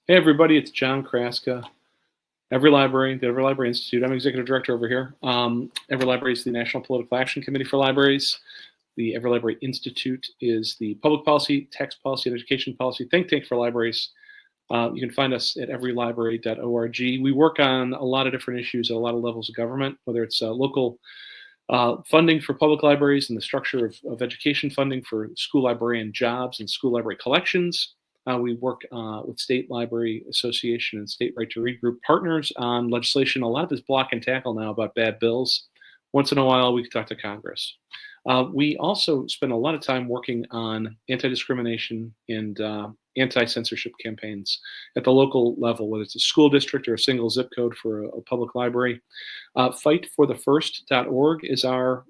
Hey everybody, it's John Kraska. Every Library, the Every Library Institute. I'm executive director over here. Every Library is the National Political Action Committee for Libraries. The Every Library Institute is the public policy, text policy, and education policy think tank for libraries. You can find us at everylibrary.org. We work on a lot of different issues at a lot of levels of government, whether it's local funding for public libraries and the structure of education funding for school librarian jobs and school library collections. We work with State Library Association and State Right to Read group partners on legislation. A lot of it's block and tackle now about bad bills. Once in a while, we can talk to Congress. We also spend a lot of time working on anti-discrimination and anti-censorship campaigns at the local level, whether it's a school district or a single zip code for a public library. Fightforthefirst.org is our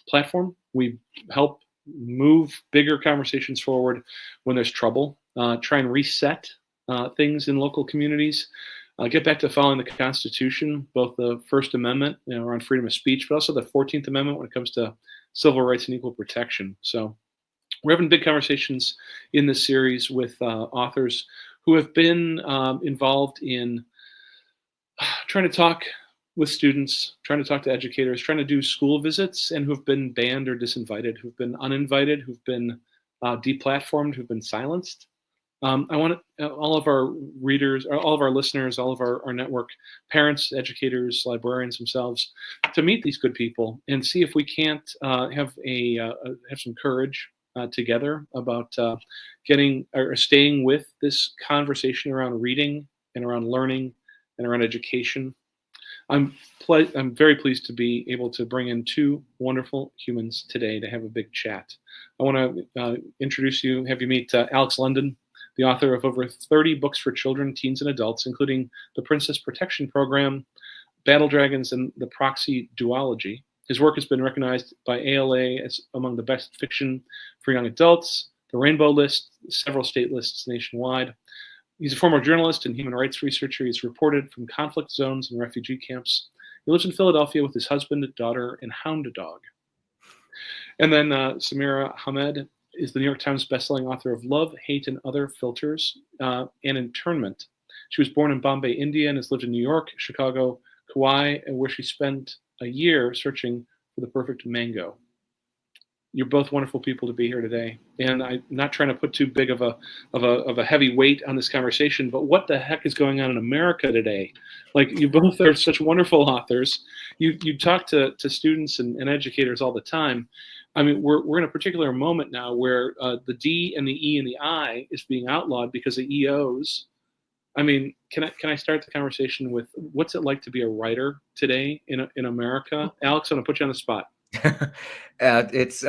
platform. We help move bigger conversations forward when there's trouble, try and reset things in local communities, get back to following the Constitution, both the First Amendment, around freedom of speech, but also the 14th Amendment when it comes to civil rights and equal protection. So we're having big conversations in this series with authors who have been involved in trying to talk with students, trying to talk to educators, trying to do school visits, and who've been banned or disinvited, who've been uninvited, who've been deplatformed, who've been silenced. I want all of our readers, all of our listeners, all of our network, parents, educators, librarians themselves, to meet these good people and see if we can't have some courage together about getting or staying with this conversation around reading and around learning and around education. I'm very pleased to be able to bring in two wonderful humans today to have a big chat. I want to have you meet Alex London, the author of over 30 books for children, teens, and adults, including the Princess Protection Program, Battle Dragons, and the Proxy Duology. His work has been recognized by ALA as among the best fiction for young adults, the Rainbow List, several state lists nationwide. He's a former journalist and human rights researcher. He's reported from conflict zones and refugee camps. He lives in Philadelphia with his husband, daughter, and hound dog. And then Samira Ahmed is the New York Times bestselling author of Love, Hate, and Other Filters and Internment. She was born in Bombay, India, and has lived in New York, Chicago, Kauai, where she spent a year searching for the perfect mango. You're both wonderful people to be here today, and I'm not trying to put too big of a heavy weight on this conversation, but what the heck is going on in America today? Like, you both are such wonderful authors. You talk to students and educators all the time. I mean, we're in a particular moment now where the D and the E and the I is being outlawed because of EOs. I mean, can I start the conversation with what's it like to be a writer today in America? Alex, I'm gonna put you on the spot. It's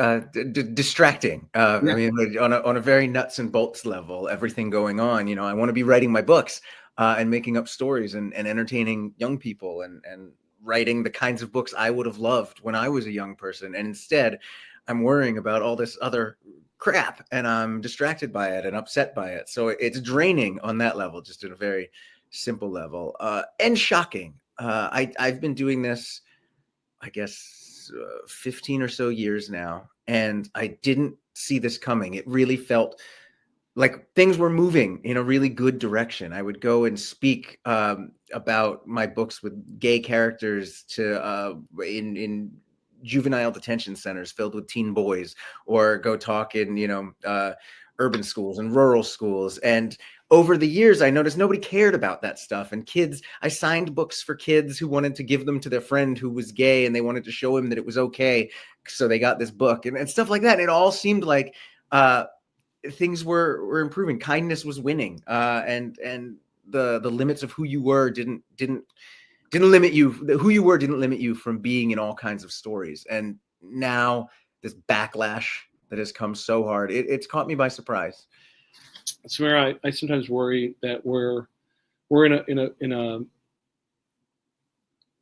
distracting. I mean, on a very nuts and bolts level, everything going on. I want to be writing my books and making up stories and entertaining young people and writing the kinds of books I would have loved when I was a young person. And instead, I'm worrying about all this other crap, and I'm distracted by it and upset by it. So it's draining on that level, just at a very simple level, and shocking. I've been doing this, I guess, 15 or so years now, and I didn't see this coming. It really felt like things were moving in a really good direction. I would go and speak about my books with gay characters in juvenile detention centers filled with teen boys, or go talk in urban schools and rural schools. And over the years, I noticed nobody cared about that stuff. And I signed books for kids who wanted to give them to their friend who was gay, and they wanted to show him that it was okay. So they got this book and stuff like that. And it all seemed like things were improving. Kindness was winning. And the limits of who you were didn't limit you. Who you were didn't limit you from being in all kinds of stories. And now this backlash that has come so hard, it's caught me by surprise. Samira, I sometimes worry that we're in a.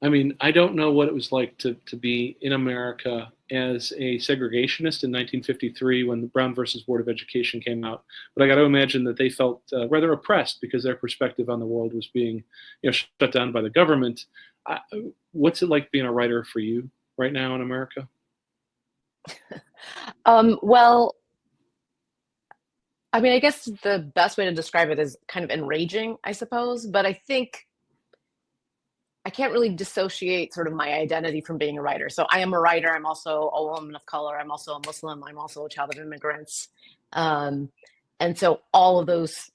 I mean, I don't know what it was like to be in America as a segregationist in 1953 when the Brown versus Board of Education came out. But I got to imagine that they felt rather oppressed because their perspective on the world was being, shut down by the government. What's it like being a writer for you right now in America? Well, I mean, I guess the best way to describe it is kind of enraging, I suppose. But I think I can't really dissociate sort of my identity from being a writer. So I am a writer. I'm also a woman of color. I'm also a Muslim. I'm also a child of immigrants. Um, and so all of those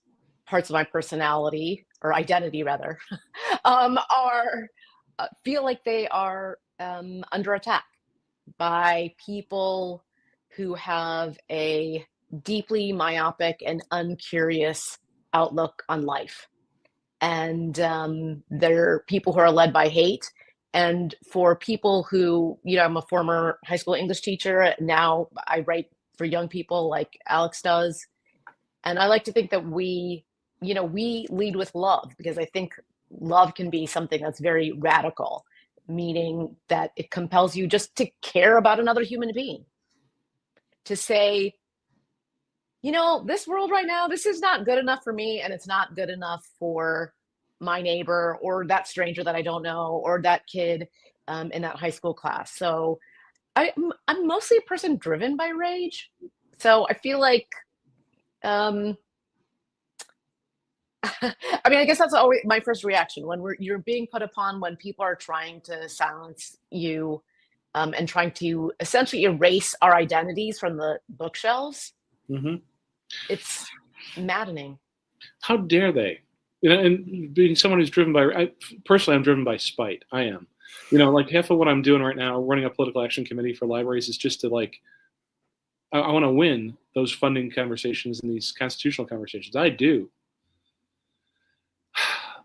parts of my personality or identity rather are feel like they are under attack by people who have a deeply myopic and uncurious outlook on life. And they're people who are led by hate. And for people who, I'm a former high school English teacher. Now I write for young people like Alex does. And I like to think that we lead with love, because I think love can be something that's very radical, meaning that it compels you just to care about another human being, to say, this world right now, this is not good enough for me, and it's not good enough for my neighbor or that stranger that I don't know or that kid in that high school class. So I'm mostly a person driven by rage. So I feel like, um, I mean, I guess that's always my first reaction when you're being put upon, when people are trying to silence you and trying to essentially erase our identities from the bookshelves. Mm-hmm. It's maddening. How dare they? And being someone who's driven by, personally, I'm driven by spite. I am. Like half of what I'm doing right now, running a political action committee for libraries, is just to I want to win those funding conversations and these constitutional conversations. I do.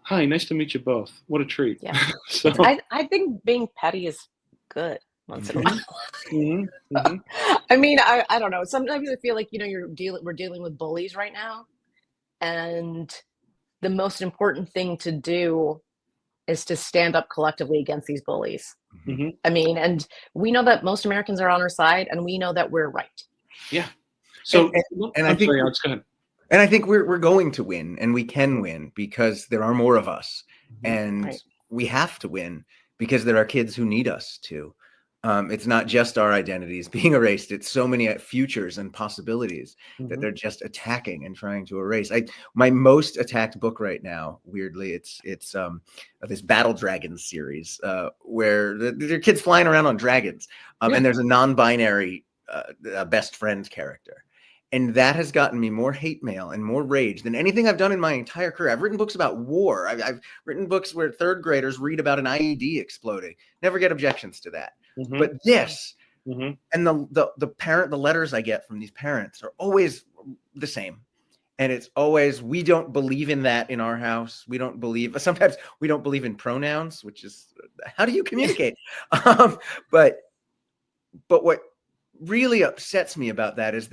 Hi, nice to meet you both. What a treat. Yeah. So, I think being petty is good once in a while. Mm-hmm. Mm-hmm. I mean, I don't know. Sometimes I feel like, we're dealing with bullies right now. And the most important thing to do is to stand up collectively against these bullies. Mm-hmm. I mean, and we know that most Americans are on our side, and we know that we're right. Yeah. So, and I think, sorry, Alex, go ahead. And I think we're going to win, and we can win because there are more of us, and right. We have to win because there are kids who need us to. It's not just our identities being erased. It's so many futures and possibilities that they're just attacking and trying to erase. My most attacked book right now, weirdly, it's this Battle Dragons series where there are kids flying around on dragons, and there's a non-binary best friend character. And that has gotten me more hate mail and more rage than anything I've done in my entire career. I've written books about war. I've written books where third graders read about an IED exploding. Never get objections to that. Mm-hmm. But this, mm-hmm. and the letters I get from these parents are always the same. And it's always, we don't believe in that in our house. Sometimes we don't believe in pronouns, which is, how do you communicate? But what really upsets me about that is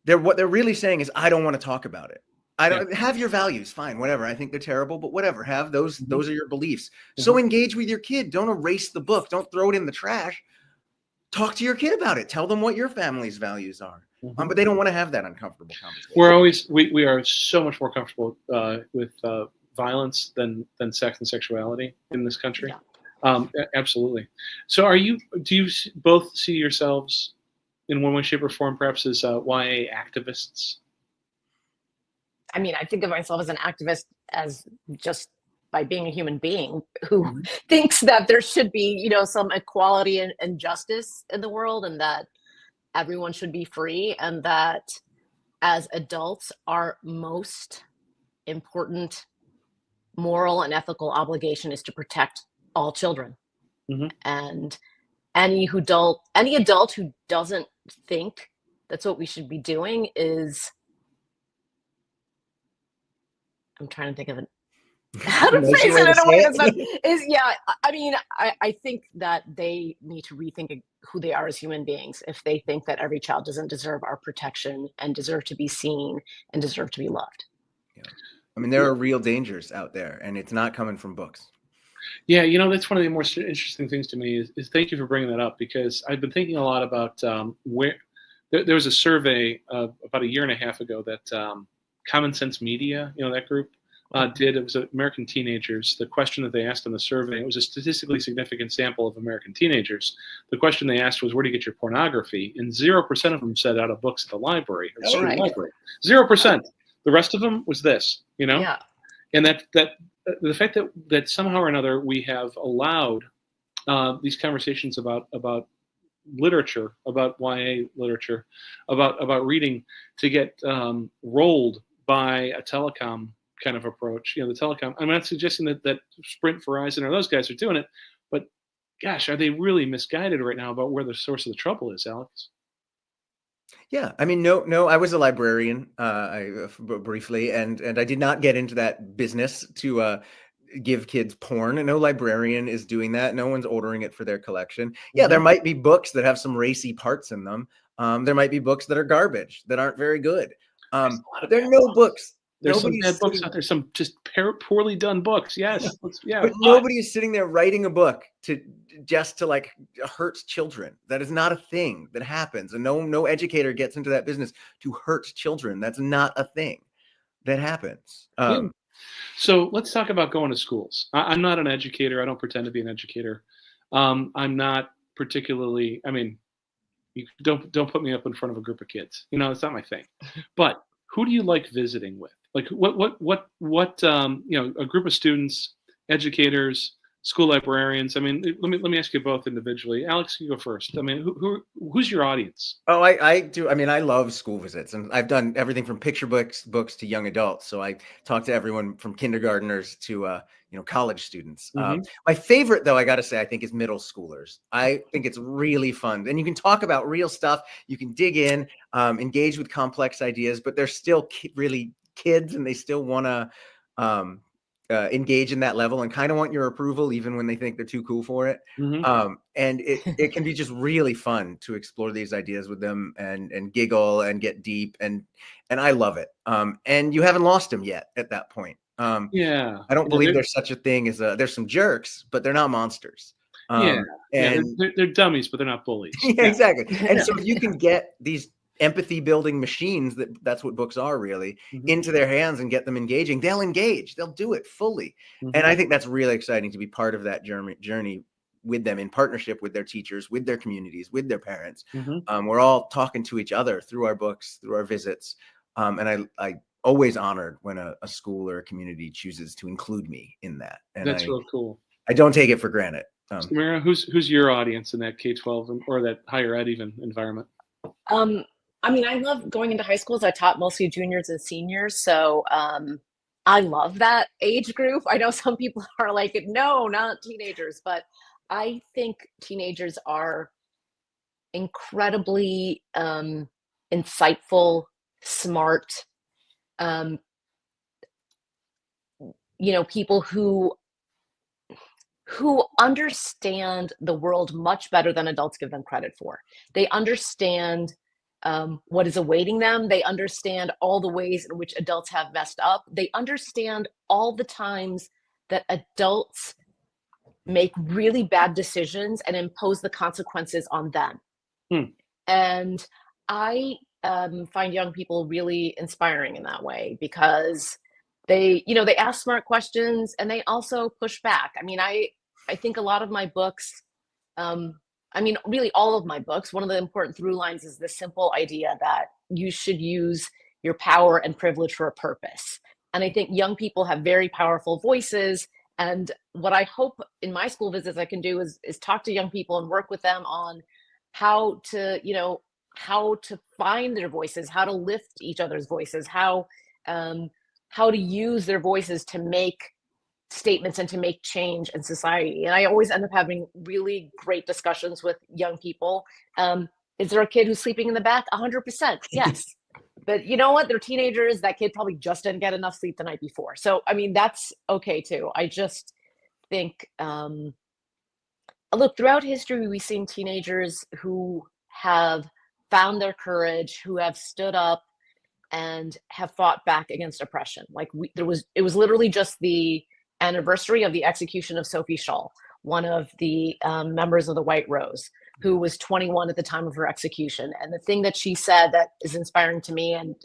what they're really saying is, I don't want to talk about it. I don't have your values. Fine, whatever. I think they're terrible, but whatever. Have those. Mm-hmm. Those are your beliefs. Mm-hmm. So engage with your kid. Don't erase the book. Don't throw it in the trash. Talk to your kid about it. Tell them what your family's values are. Mm-hmm. But they don't want to have that uncomfortable conversation. We are so much more comfortable with violence than sex and sexuality in this country. Yeah. Absolutely. So do you both see yourselves in one way, shape, or form, perhaps, as YA activists? I mean, I think of myself as an activist as just by being a human being who mm-hmm. thinks that there should be, some equality and justice in the world, and that everyone should be free, and that as adults, our most important moral and ethical obligation is to protect all children. Mm-hmm. And any adult who doesn't think that's what we should be doing is, I'm trying to think of how to phrase it in a way that's not, I mean, I think that they need to rethink who they are as human beings if they think that every child doesn't deserve our protection and deserve to be seen and deserve to be loved. Yeah. I mean, there are real dangers out there, and it's not coming from books. Yeah, that's one of the more interesting things to me is thank you for bringing that up, because I've been thinking a lot about where there was a survey about a year and a half ago that Common Sense Media, that group, did, it was American teenagers. The question that they asked in the survey, it was a statistically significant sample of American teenagers. The question they asked was, where do you get your pornography? And 0% of them said out of books at the library or school library. 0%. The rest of them was this, you know? Yeah. And that the fact that somehow or another we have allowed these conversations about literature, about YA literature, about reading to get rolled by a telecom kind of approach. You know, the telecom. I'm not suggesting that Sprint, Verizon, or those guys are doing it, but gosh, are they really misguided right now about where the source of the trouble is, Alex? Yeah, I mean, no, I was a librarian briefly, and I did not get into that business to give kids porn. And no librarian is doing that. No one's ordering it for their collection. Yeah, there might be books that have some racy parts in them. There might be books that are garbage, that aren't very good. But there are no books. There's some bad books out there, some just poorly done books. Yes. Yeah. But nobody is sitting there writing a book just to like hurt children. That is not a thing that happens. And no educator gets into that business to hurt children. That's not a thing that happens. So let's talk about going to schools. I'm not an educator. I don't pretend to be an educator. I'm not particularly, I mean, you don't put me up in front of a group of kids. You know, it's not my thing. But who do you like visiting with? Like what you know, a group of students, educators, school librarians. I mean, let me ask you both individually. Alex, you go first. I mean, who's your audience? Oh, I do. I mean, I love school visits, and I've done everything from picture books to young adults. So I talk to everyone from kindergartners to you know, college students. My favorite, though, I got to say, I think is middle schoolers. I think it's really fun, and you can talk about real stuff. You can dig in, engage with complex ideas, but they're still really kids, and they still want to engage in that level and kind of want your approval, even when they think they're too cool for it. And it can be just really fun to explore these ideas with them and giggle and get deep. And I love it. And you haven't lost them yet at that point. I don't believe there's such a thing as there's some jerks, but they're not monsters. And they're dummies, but they're not bullies. Exactly. And so if you can get these empathy building machines, that's what books are really, into their hands and get them engaging, they'll engage, they'll do it fully. And I think that's really exciting to be part of that journey with them, in partnership with their teachers, with their communities, with their parents. We're all talking to each other through our books, through our visits. And I always honored when a school or a community chooses to include me in that. And that's real cool. I don't take it for granted. Samira, who's your audience in that K-12 or that higher ed even environment? I mean, I love going into high schools. I taught mostly juniors and seniors. So I love that age group. I know some people are like, no, not teenagers, but I think teenagers are incredibly insightful, smart, you know, people who understand the world much better than adults give them credit for. They understand what is awaiting them. They understand all the ways in which adults have messed up. They understand all the times that adults make really bad decisions and impose the consequences on them. And I find young people really inspiring in that way, because they ask smart questions and they also push back. I mean, I think a lot of my books, I mean, really all of my books, one of the important through lines is the simple idea that you should use your power and privilege for a purpose. And I think young people have very powerful voices. And what I hope in my school visits I can do is talk to young people and work with them on how to find their voices, how to lift each other's voices, how to use their voices to make statements and to make change in society. And I always end up having really great discussions with young people. Is there a kid who's sleeping in the back? 100%, yes. But you know what? They're teenagers. That kid probably just didn't get enough sleep the night before. So, I mean, that's okay too. I just think, look, throughout history, we've seen teenagers who have found their courage, who have stood up and have fought back against oppression. Like it was literally just the anniversary of the execution of Sophie Scholl, one of the members of the White Rose, who was 21 at the time of her execution. And the thing that she said that is inspiring to me and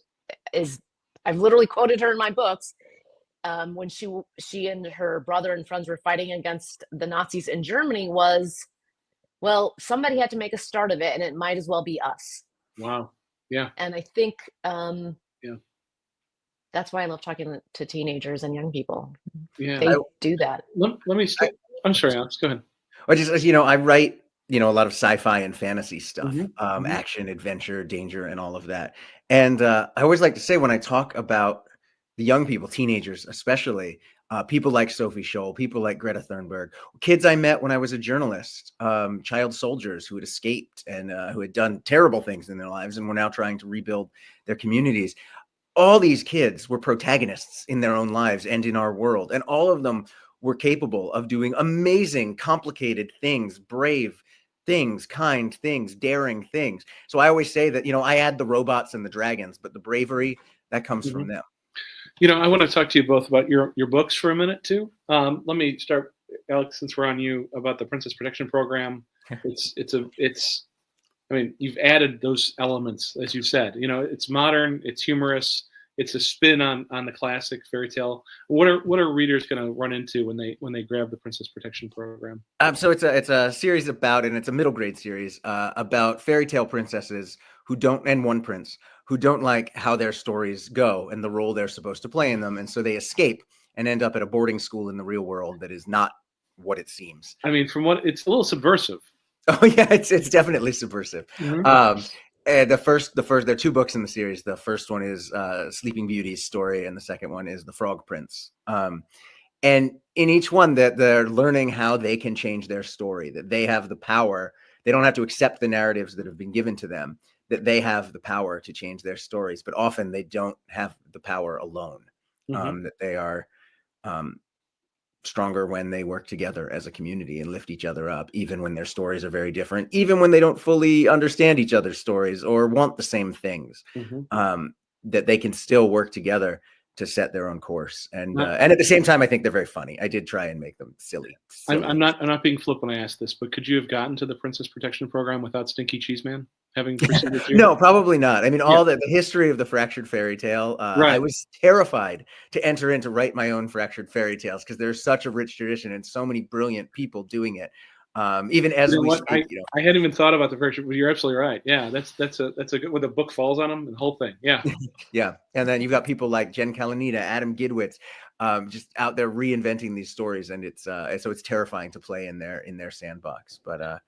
I've literally quoted her in my books, when she and her brother and friends were fighting against the Nazis in Germany was, well, somebody had to make a start of it, and it might as well be us. Wow. Yeah. And I think Yeah. that's why I love talking to teenagers and young people. Yeah. They do that. Let me. I'm sorry, Alex. Go ahead. Or just, I write, a lot of sci-fi and fantasy stuff, Mhm. action, adventure, danger, and all of that. And I always like to say, when I talk about the young people, teenagers especially, people like Sophie Scholl, people like Greta Thunberg, kids I met when I was a journalist, child soldiers who had escaped and who had done terrible things in their lives and were now trying to rebuild their communities. All these kids were protagonists in their own lives and in our world, and all of them were capable of doing amazing, complicated things, brave things, kind things, daring things. So I always say that, I add the robots and the dragons, but the bravery, that comes from them. I want to talk to you both about your books for a minute too. Let me start, Alex, since we're on you, about the Princess Protection Program. I mean, you've added those elements, as you said. It's modern, it's humorous, it's a spin on the classic fairy tale. What are readers going to run into when they grab the Princess Protection Program? So it's a series about, and it's a middle grade series about fairy tale princesses and one prince who don't like how their stories go and the role they're supposed to play in them, and so they escape and end up at a boarding school in the real world that is not what it seems. I mean, it's a little subversive. Oh yeah, it's definitely subversive. Mm-hmm. And the first, there are two books in the series. The first one is Sleeping Beauty's story, and the second one is The Frog Prince. And in each one, that they're learning how they can change their story, that they have the power. They don't have to accept the narratives that have been given to them, that they have the power to change their stories. But often they don't have the power alone, that they are stronger when they work together as a community and lift each other up, even when their stories are very different, even when they don't fully understand each other's stories or want the same things, that they can still work together to set their own course. And at the same time, I think they're very funny. I did try and make them silly. I'm not being flip when I ask this, but could you have gotten to the Princess Protection Program without Stinky Cheese Man having preceded you? No, probably not. I mean, all the history of the fractured fairy tale, right. I was terrified to enter in to write my own fractured fairy tales because there's such a rich tradition and so many brilliant people doing it. Even as we speak, I hadn't even thought about the fractured, but you're absolutely right. Yeah, that's a good, when the book falls on them, the whole thing. Yeah. Yeah. And then you've got people like Jen Kalanita, Adam Gidwitz, just out there reinventing these stories, and it's so it's terrifying to play in their sandbox. But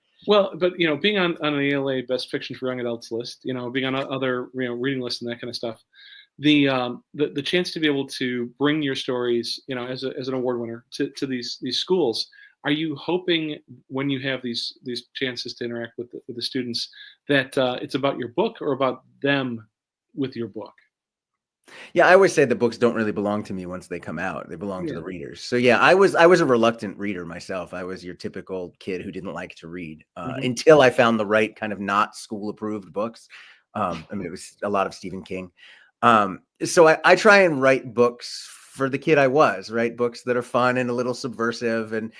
being on an ALA Best Fiction for Young Adults list, being on other reading lists and that kind of stuff, the chance to be able to bring your stories, as an award winner to these schools. Are you hoping when you have these chances to interact with the students that it's about your book or about them with your book? Yeah, I always say the books don't really belong to me once they come out. They belong to the readers. So yeah, I was a reluctant reader myself. I was your typical kid who didn't like to read until I found the right kind of not school approved books. I mean, it was a lot of Stephen King. So I try and write books for the kid I was, write books that are fun and a little subversive and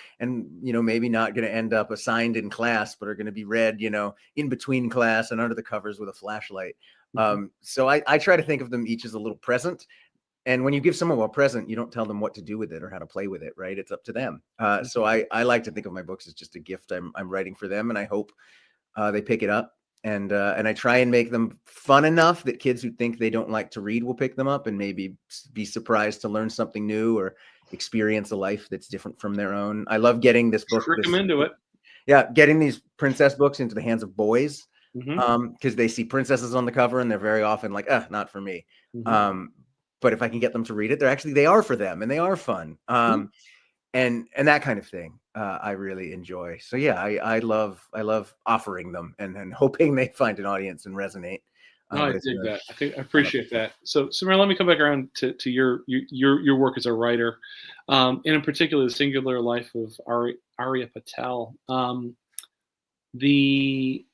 maybe not going to end up assigned in class, but are going to be read, in between class and under the covers with a flashlight. So I try to think of them each as a little present. And when you give someone a present, you don't tell them what to do with it or how to play with it, right? It's up to them. So I like to think of my books as just a gift I'm writing for them, and I hope they pick it up. And I try and make them fun enough that kids who think they don't like to read will pick them up and maybe be surprised to learn something new or experience a life that's different from their own. I love getting this book. Trick them into it. Yeah, getting these princess books into the hands of boys because they see princesses on the cover and they're very often like, not for me. But if I can get them to read it, they are for them and they are fun. And that kind of thing, I really enjoy. So yeah, I love offering them and hoping they find an audience and resonate. I dig that. I appreciate that. So Samira, let me come back around to your work as a writer, and in particular the singular life of Aria Patel. The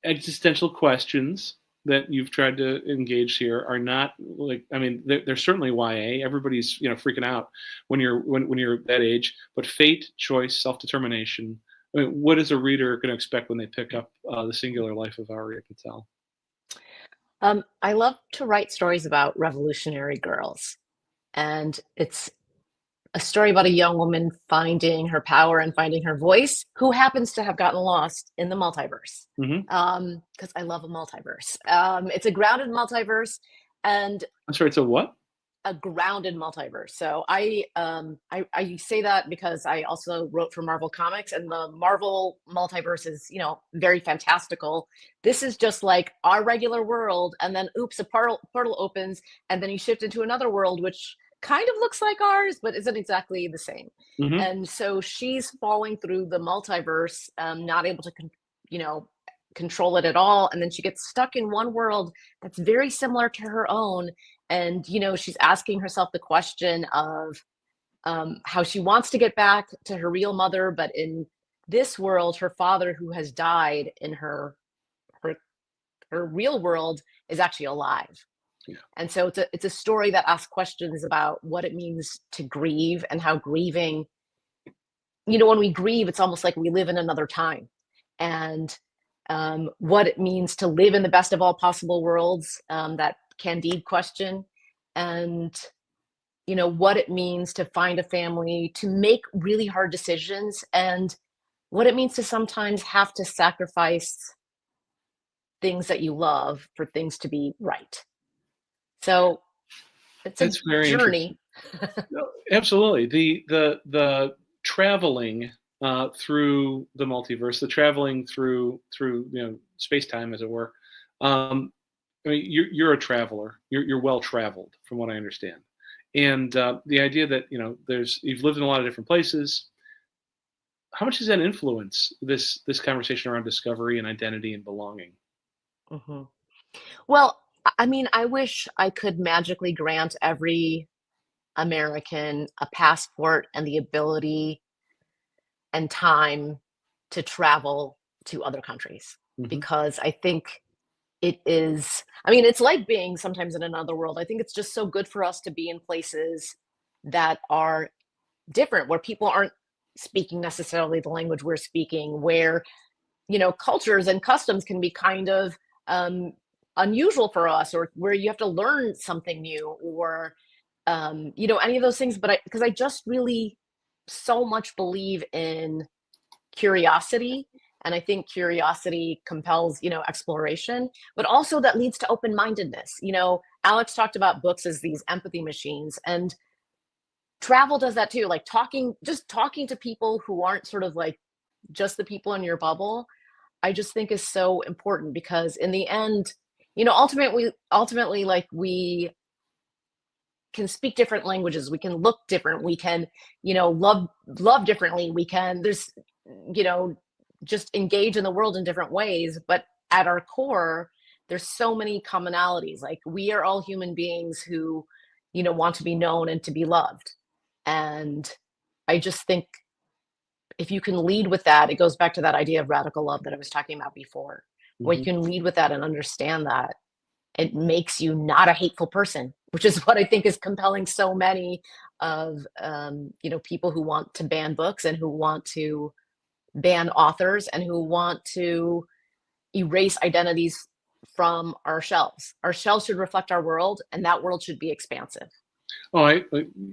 existential questions that you've tried to engage here are not they're certainly YA. Everybody's freaking out when you're that age. But fate, choice, self-determination. I mean, what is a reader going to expect when they pick up the singular life of Aria Patel? I love to write stories about revolutionary girls. And it's a story about a young woman finding her power and finding her voice, who happens to have gotten lost in the multiverse. Hmm. Because I love a multiverse. It's a grounded multiverse, and I'm sorry, it's a what? a grounded multiverse. So I say that because I also wrote for Marvel Comics, and the Marvel multiverse is, very fantastical. This is just like our regular world, and then oops, a portal opens, and then you shift into another world which kind of looks like ours but isn't exactly the same. Hmm. And so she's falling through the multiverse, not able to control it at all, and then she gets stuck in one world that's very similar to her own. And she's asking herself the question of how she wants to get back to her real mother, but in this world her father, who has died in her, her real world, is actually alive. Yeah. And so it's a story that asks questions about what it means to grieve, and how grieving, when we grieve, it's almost like we live in another time. And what it means to live in the best of all possible worlds, that Candide question, and what it means to find a family, to make really hard decisions, and what it means to sometimes have to sacrifice things that you love for things to be right. So it's a That's very interesting. journey. No, absolutely. The traveling through the multiverse, the traveling through space time, as it were. I mean, you're a traveler. You're well traveled, from what I understand. And the idea that you've lived in a lot of different places. How much does that influence this conversation around discovery and identity and belonging? Hmm. Well, I mean, I wish I could magically grant every American a passport and the ability and time to travel to other countries, Hmm. because I think it is, I mean, it's like being sometimes in another world. I think it's just so good for us to be in places that are different, where people aren't speaking necessarily the language we're speaking, where cultures and customs can be kind of um, unusual for us, or where you have to learn something new, or any of those things. But because I just really so much believe in curiosity, and I think curiosity compels exploration, but also that leads to open-mindedness. Alex talked about books as these empathy machines, and travel does that too. Like talking to people who aren't sort of like just the people in your bubble, I just think is so important, because in the end, ultimately, like, we can speak different languages, we can look different, we can, love differently, we can, there's, you know, just engage in the world in different ways. But at our core, there's so many commonalities. Like, we are all human beings who, want to be known and to be loved. And I just think if you can lead with that, it goes back to that idea of radical love that I was talking about before. When you Hmm. can lead with that and understand that, it makes you not a hateful person, which is what I think is compelling so many of people who want to ban books, and who want to ban authors, and who want to erase identities from our shelves. Our shelves should reflect our world, and that world should be expansive. Oh,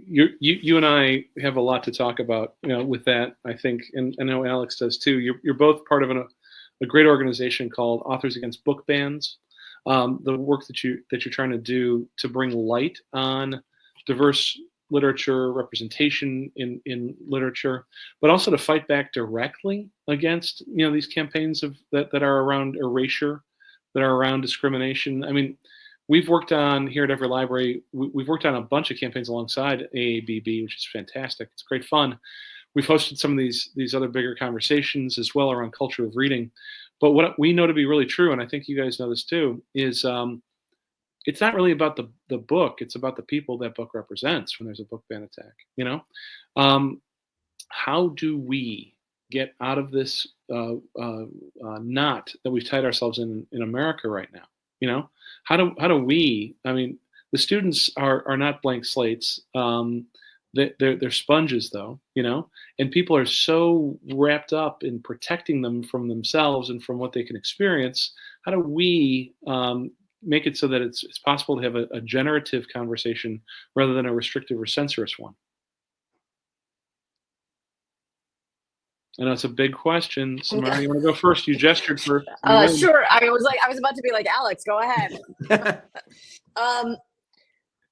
you and I have a lot to talk about, with that. I think, and I know Alex does too. You're both part of a great organization called Authors Against Book Bans. The work that you're trying to do to bring light on diverse literature representation in literature, but also to fight back directly against these campaigns that are around erasure, that are around discrimination. I mean, we've worked on here at Every Library. We've worked on a bunch of campaigns alongside AABB, which is fantastic. It's great fun. We've hosted some of these other bigger conversations as well around culture of reading. But what we know to be really true, and I think you guys know this too, is it's not really about the book. It's about the people that book represents when there's a book ban attack. Um, how do we get out of this knot that we've tied ourselves in America right now? How do we? I mean, the students are not blank slates. They're sponges, though, and people are so wrapped up in protecting them from themselves and from what they can experience. How do we make it so that it's possible to have a generative conversation rather than a restrictive or censorious one? I know it's a big question. Samira, you want to go first? You gestured for. Sure. I was about to be like, Alex, go ahead.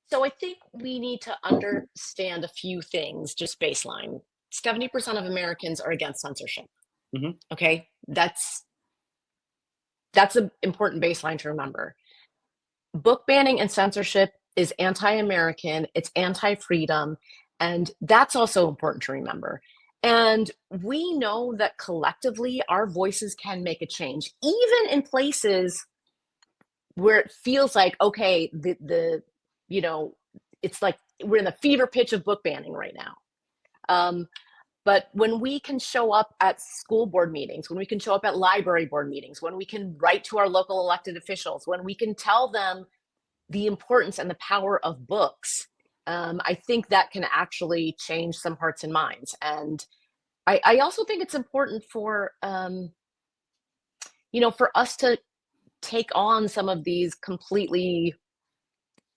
So I think we need to understand a few things, just baseline. 70% of Americans are against censorship. Mhm. Okay, that's an important baseline to remember. Book banning and censorship is anti-American, it's anti-freedom, and that's also important to remember. And we know that collectively our voices can make a change, even in places where it feels like, okay, it's like we're in the fever pitch of book banning right now. But when we can show up at school board meetings, when we can show up at library board meetings, when we can write to our local elected officials, when we can tell them the importance and the power of books, I think that can actually change some hearts and minds. And I also think it's important for us to take on some of these completely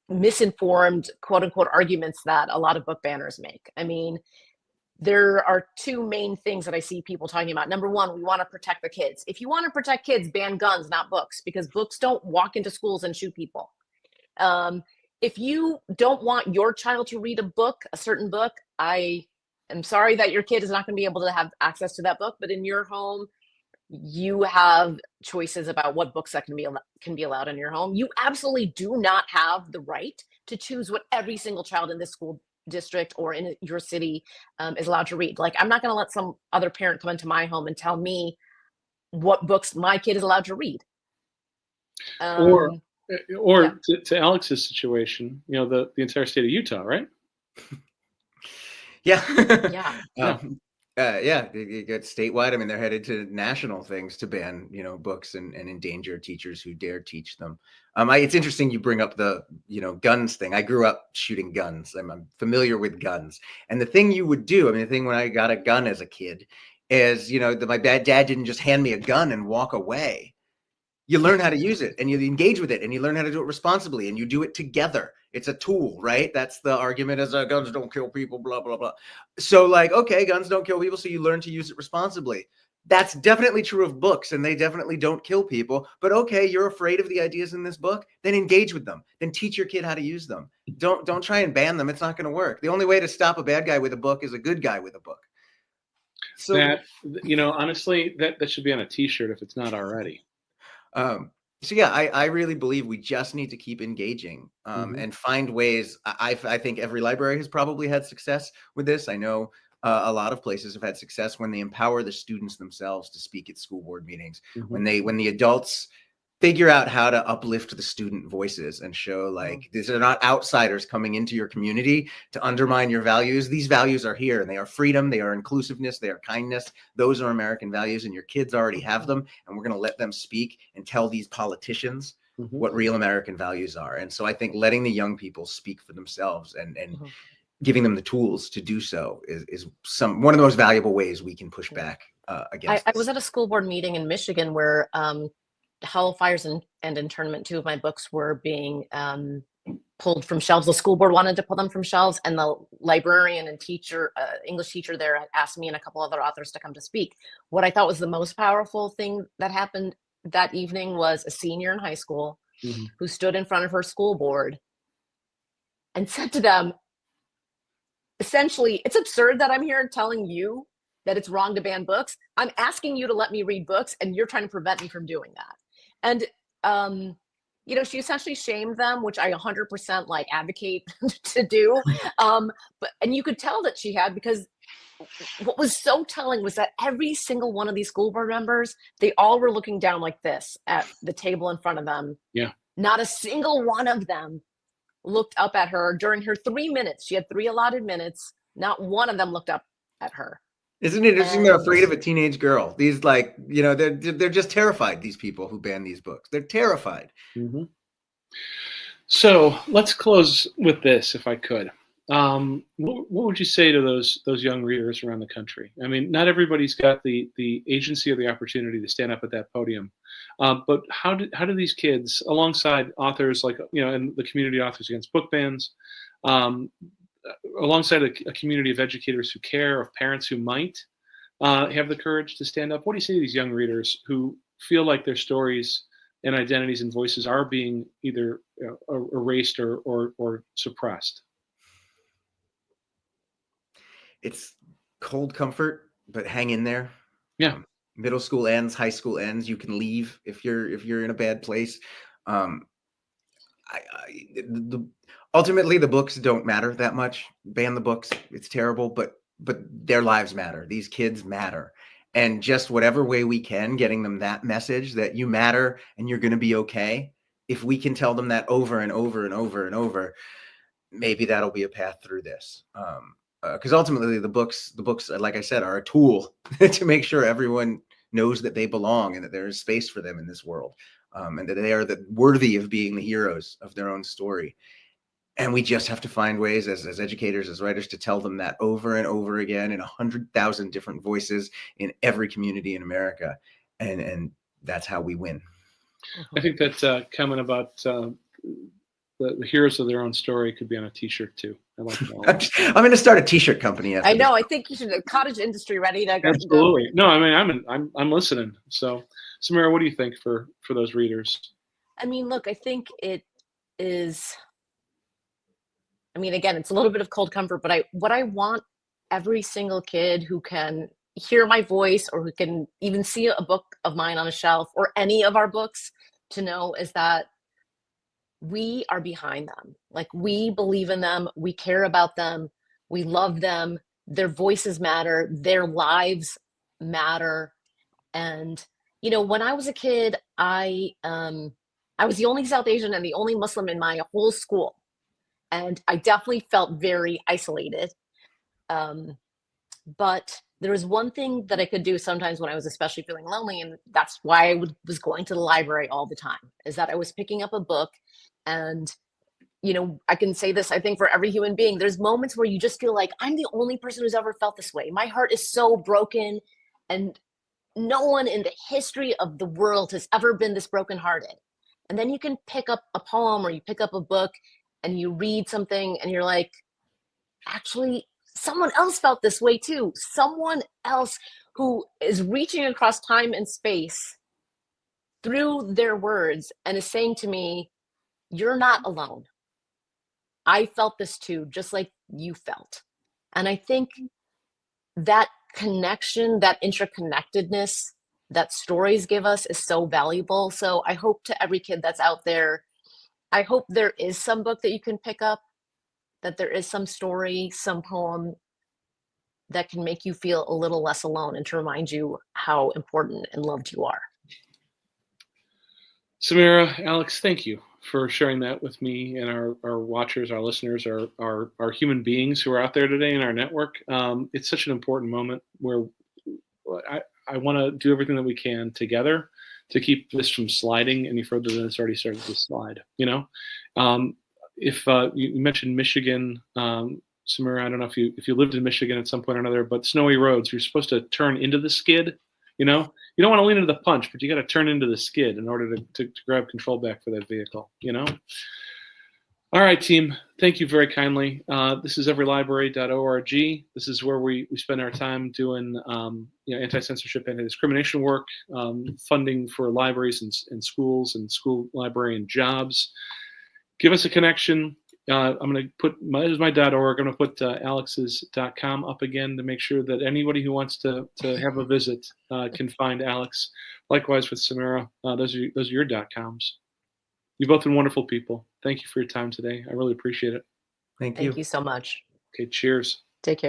misinformed, quote unquote, arguments that a lot of book banners make. I mean, there are two main things that I see people talking about. Number one, we want to protect the kids. If you want to protect kids, ban guns, not books, because books don't walk into schools and shoot people. If you don't want your child to read a certain book, I am sorry that your kid is not going to be able to have access to that book, but in your home, you have choices about what books that can be allowed in your home. You absolutely do not have the right to choose what every single child in this school district or in your city is allowed to read. Like, I'm not going to let some other parent come into my home and tell me what books my kid is allowed to read. Or yeah. to Alex's situation, the entire state of Utah, right? Yeah. Yeah. You get statewide. I mean, they're headed to national things to ban, books and endanger teachers who dare teach them. It's interesting you bring up the, guns thing. I grew up shooting guns. I'm familiar with guns. And the thing you would do, the thing when I got a gun as a kid is, my dad didn't just hand me a gun and walk away. You learn how to use it and you engage with it and you learn how to do it responsibly and you do it together. It's a tool, right? That's the argument as guns don't kill people, blah, blah, blah. So okay, guns don't kill people. So you learn to use it responsibly. That's definitely true of books and they definitely don't kill people. But okay, you're afraid of the ideas in this book, then engage with them. Then teach your kid how to use them. Don't try and ban them. It's not going to work. The only way to stop a bad guy with a book is a good guy with a book. So that, honestly, that should be on a t-shirt if it's not already. So yeah, I really believe we just need to keep engaging and find ways. I think every library has probably had success with this. I know a lot of places have had success when they empower the students themselves to speak at school board meetings, when the adults figure out how to uplift the student voices and show these are not outsiders coming into your community to undermine your values. These values are here and they are freedom, they are inclusiveness, they are kindness. Those are American values and your kids already have them. And we're going to let them speak and tell these politicians what real American values are. And so I think letting the young people speak for themselves and giving them the tools to do so is one of the most valuable ways we can push back against I was at a school board meeting in Michigan where Hellfires and Internment, two of my books, were being pulled from shelves. The school board wanted to pull them from shelves, and the librarian and English teacher there asked me and a couple other authors to come to speak. What I thought was the most powerful thing that happened that evening was a senior in high school who stood in front of her school board and said to them, essentially, it's absurd that I'm here telling you that it's wrong to ban books. I'm asking you to let me read books, and you're trying to prevent me from doing that. And, she essentially shamed them, which I 100% advocate to do. And you could tell that she had, because what was so telling was that every single one of these school board members, they all were looking down like this at the table in front of them. Yeah. Not a single one of them looked up at her during her 3 minutes. She had 3 allotted minutes. Not one of them looked up at her. Isn't it interesting? They're afraid of a teenage girl. These they're just terrified. These people who ban these books, they're terrified. So let's close with this, if I could. what would you say to those young readers around the country? I mean, not everybody's got the agency or the opportunity to stand up at that podium, but how do these kids, alongside authors like and the community authors against book bans, alongside a community of educators who care, of parents who might have the courage to stand up, what do you say to these young readers who feel like their stories and identities and voices are being either erased or suppressed? It's cold comfort, but hang in there. Yeah. Middle school ends, high school ends. You can leave if you're in a bad place. Ultimately, the books don't matter that much. Ban the books; it's terrible, but their lives matter. These kids matter, and just whatever way we can, getting them that message that you matter and you're going to be okay. If we can tell them that over and over and over and over, maybe that'll be a path through this. Because ultimately, the books, like I said, are a tool to make sure everyone knows that they belong and that there is space for them in this world, and that they are worthy of being the heroes of their own story. And we just have to find ways as educators, as writers, to tell them that over and over again in 100,000 different voices in every community in America. And that's how we win. I think that comment about the heroes of their own story could be on a T-shirt too. I like that. I'm going to start a T-shirt company. I know. I think you should. The cottage industry ready to go. Absolutely. No, I mean, I'm listening. So, Samira, what do you think for those readers? I mean, look, I think it is. I mean, again, it's a little bit of cold comfort, but what I want every single kid who can hear my voice or who can even see a book of mine on a shelf or any of our books to know is that we are behind them. Like, we believe in them. We care about them. We love them. Their voices matter. Their lives matter. And, when I was a kid, I was the only South Asian and the only Muslim in my whole school. And I definitely felt very isolated. But there was one thing that I could do sometimes when I was especially feeling lonely, and that's why I was going to the library all the time, is that I was picking up a book. And, I can say this, I think, for every human being, there's moments where you just feel like, I'm the only person who's ever felt this way. My heart is so broken, and no one in the history of the world has ever been this brokenhearted. And then you can pick up a poem or you pick up a book and you read something and you're like, actually, someone else felt this way too. Someone else who is reaching across time and space through their words and is saying to me, you're not alone. I felt this too, just like you felt. And I think that connection, that interconnectedness that stories give us is so valuable. So I hope to every kid that's out there, I hope there is some book that you can pick up, that there is some story, some poem that can make you feel a little less alone and to remind you how important and loved you are. Samira, Alex, thank you for sharing that with me and our watchers, our listeners, our human beings who are out there today in our network. It's such an important moment where I want to do everything that we can together to keep this from sliding any further than it's already started to slide. If you mentioned Michigan, Samira, I don't know if you lived in Michigan at some point or another, but snowy roads, you're supposed to turn into the skid. You don't want to lean into the punch, but you got to turn into the skid in order to grab control back for that vehicle. All right, team. Thank you very kindly. This is everylibrary.org. This is where we spend our time doing anti-censorship, anti-discrimination work, funding for libraries and schools and school librarian jobs. Give us a connection. I'm going to put this is my .org. I'm going to put Alex's .com up again to make sure that anybody who wants to have a visit can find Alex. Likewise with Samira. Those are your .coms. You've both been wonderful people. Thank you for your time today. I really appreciate it. Thank you. Thank you so much. Okay, cheers. Take care.